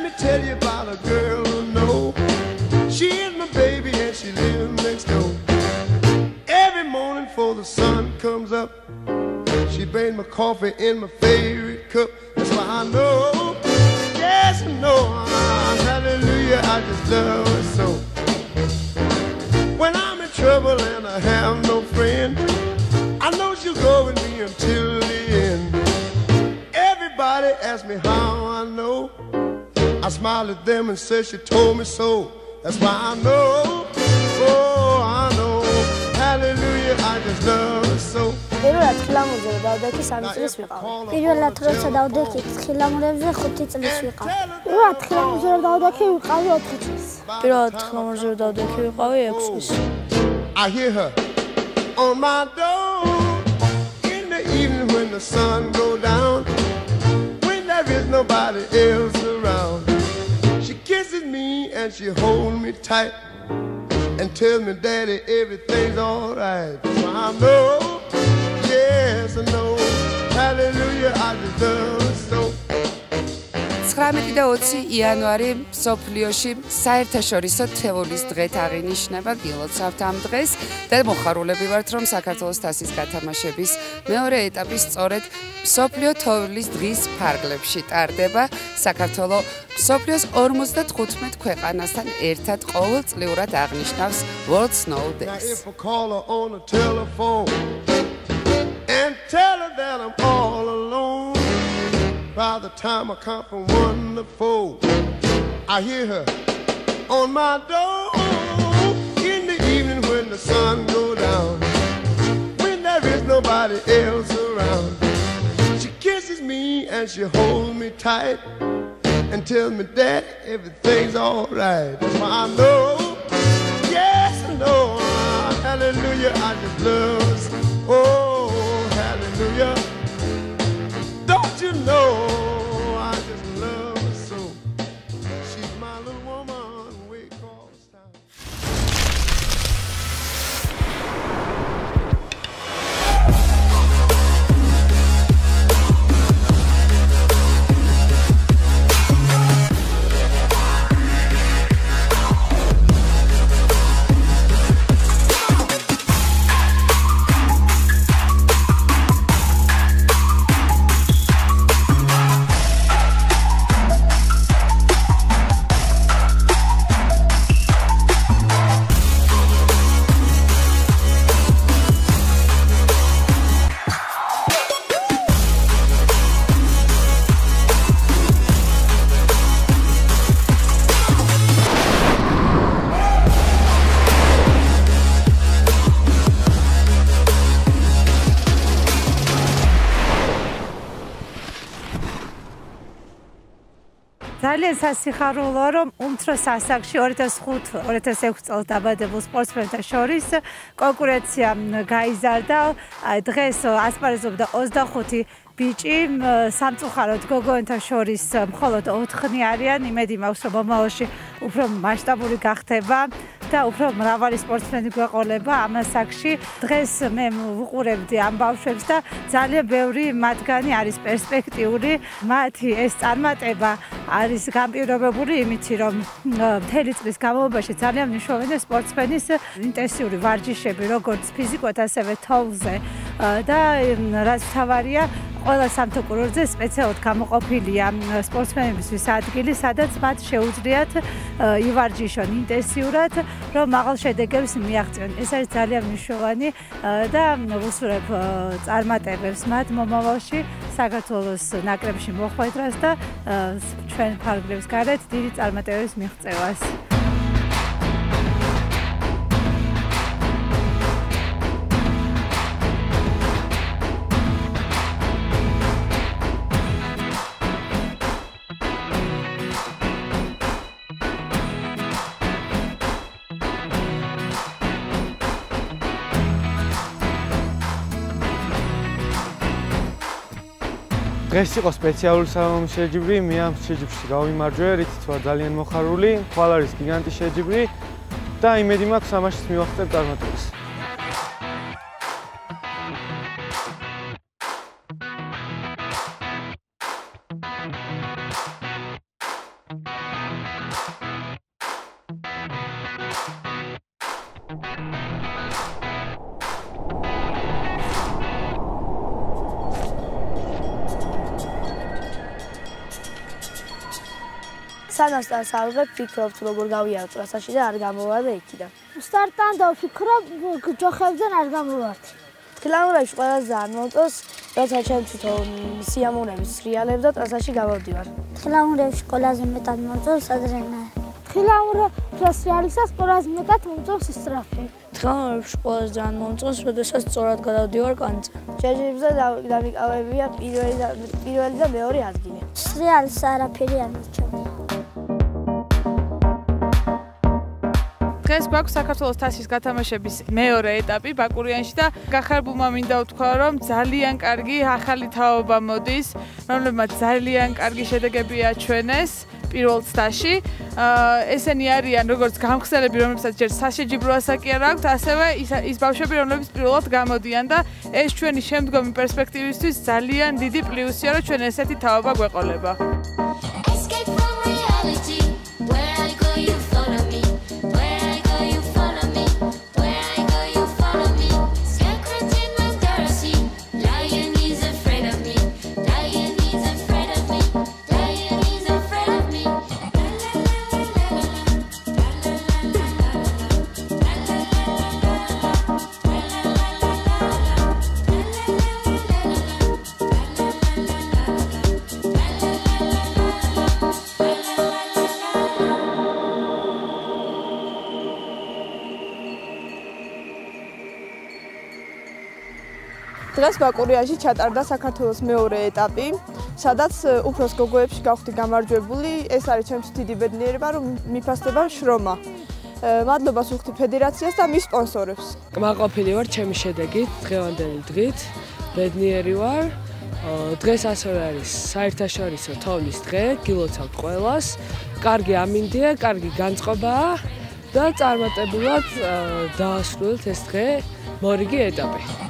me tell you about a girl who know. She is my baby and she lives next door. Every morning before the sun comes up, she brings my coffee in my favorite cup. That's why I know, yes I know, hallelujah, I just love her so. When I'm in trouble and I have no friend, I know she'll go with me until the end. Everybody asks me how I know. I smile at them and say she told me so. That's why I know, oh I know, hallelujah, I just love her so. პირველად ხილამურებზე დავდექი 3 წლის ვიყავ. პირველად როცა დავდექი ხილამურებზე 5 წლის ვიყავ. პირველად ხილამურებზე დავდექი ვიყავი 4 წლის. პირველად ხილამურებზე დავდექი ვიყავი 6 წლის. I hear her on my door in the evening when the sun goes down, when there is nobody else around. She kisses me and she holds me tight and tells me, Daddy, everything's alright. So I know, yes I know, hallelujah, I just love her so. 19 და 20 იანვარი მსოფლიოში საერთაშორისო თევოლის დღედ აღინიშნება. გილოცავთ ამ დღეს და მოხარულები ვართ, რომ საქართველოს თასის გათამაშების მეორე ეტაპი სწორედ მსოფლიო თოვლის დღის ფარგლებში ტარდება. საქართველოს მსოფლიოს 55 ქვეყანასთან ერთად ყოველწლიურად აღნიშნავს World Snow Days. If I call her on the telephone and tell her that I'm all alone, by the time I count from 1 to 4, I hear her on my door in the evening when the sun goes down, when there is nobody else around. She kisses me and she holds me tight and tells me that everything's alright. That's why I know, yes I know, hallelujah, I just love her. Oh, hallelujah. Don't you know I just love her so. She's my little woman, we call style. ძალიან სასიხარულოა, რომ უმცროს ასაკში 2005-2006 წელს დაბადებულ სპორტსმენთა შორის კონკურენცია გაიზარდა. დღეს ასპარეზობდა 25 ბიჭი, სამწუხაროდ გოგონთა შორის მხოლოდ 4-ნი არიან. იმედი მაქვს, რომ მომავალში უფრო მასშტაბური გახდება და უფრო მრავალი სპორტსმენი გვეყოლება ამ ასაკში. დღეს მე ვუყურებდი ამ ბავშვებს და ძალიან ბევრი მათგანი არის პერსპექტიული. მათი ეს წარმატება არის განპირობებული იმით, რომ მთელი წლის განმავლობაში ძალიან მნიშვნელოვანია სპორტსმენის ინტენსიური ვარჯიშები, როგორც ფიზიკურად, ასევე თოვლზე და რაც მთავარია, ყველა სამთო კურორტზე სპეციალურად გამოყოფილია სპორტსმენებისთვის ადგილი, სადაც მათ შეუძლიათ ივარჯიშონ ინტენსიურად, რომ მაღალ შედეგებს მიაღწიონ. ეს არის ძალიან მნიშვნელოვანი და ვუსურებ წარმატებებს მათ მომავალში საქართველოს ნაკრებში მოხვედრას და ჩვენ ფარგლებს გარეთ დიდი წარმატებების მიღწევას. დღეს იყო სპეციალური სალამი შეჯიბრი, მე ამ შეჯიბრში გავიმარჯვე, რითიც ვარ ძალიან მოხარული, ხვალ არის გიგანტი შეჯიბრი და იმედი მაქვს ამაშიც მივახტებ წარმატებას. სანასთან საუბრობ, ვფიქრობთ, როგორ გავიაროთ ტრასაში და არ გამოვარდე იქიდან. სტარტთან დავფიქრობ, ჯოხებიდან არ გამოვარდე. თხილამურებში ყველაზე არ მომწონს, როცა ჩემ თვითონ სიამოვნების რეალებს და ტრასაში გავავდივარ. თხილამურებში ყველაზე მეტად მომწონს ადრენალინი. თხილამურებს რეალისას ყველაზე მეტად მომწონს ისტრაფი. თხილამურებში ყველაზე ძალიან მომწონს, როდესაც სწორად გადავდივარ კანზე. ჯაჟებზე დამიკავებია პირველი და მეორე ადგილი. რეალის არაფერი არ მიჩვენე. დღეს გვაქვს საქართველოს თასის გათამაშების მეორე ეტაპი ბაკურიანში და გახარბულმა მინდა ვთქვა, რომ ძალიან კარგი ახალი თაობა მოდის, რომლებმაც ძალიან კარგი შედეგები აჩვენეს პირველ ცდაში. ესენი არიან როგორც გამხსნელები, რომლებსაც ჯერ სასშეჯიბრო ასაკი არ აქვთ, ასევე ის ბავშვები, რომლებიც პირველად გამოდიან და ეს ჩვენი შემდგომი პერსპექტივისთვის ძალიან დიდი პლუსია, რომ ჩვენ ესეთი თაობა გვეყოლება. დღეს ბაკურიანში ჩატარდა საქართველოს მეორე ეტაპი, სადაც უფროს გოგოებში გავხდი გამარჯვებული. ეს არის ჩემთვის დიდი ბედნიერება, რომ მიფასდება შრომა. მადლობას ვუხდი ფედერაციას და მის სპონსორებს. კმაყოფილი ვარ ჩემი შედეგით, დღევანდელი დღით. ბედნიერი ვარ. დღეს ასევე არის საერთაშორისო თოვლის დღე, გილოცავთ ყველას. კარგი ამინდია, კარგი განწყობაა და წარმატებულად დაასრულეთ ეს დღე, მორიგი ეტაპი.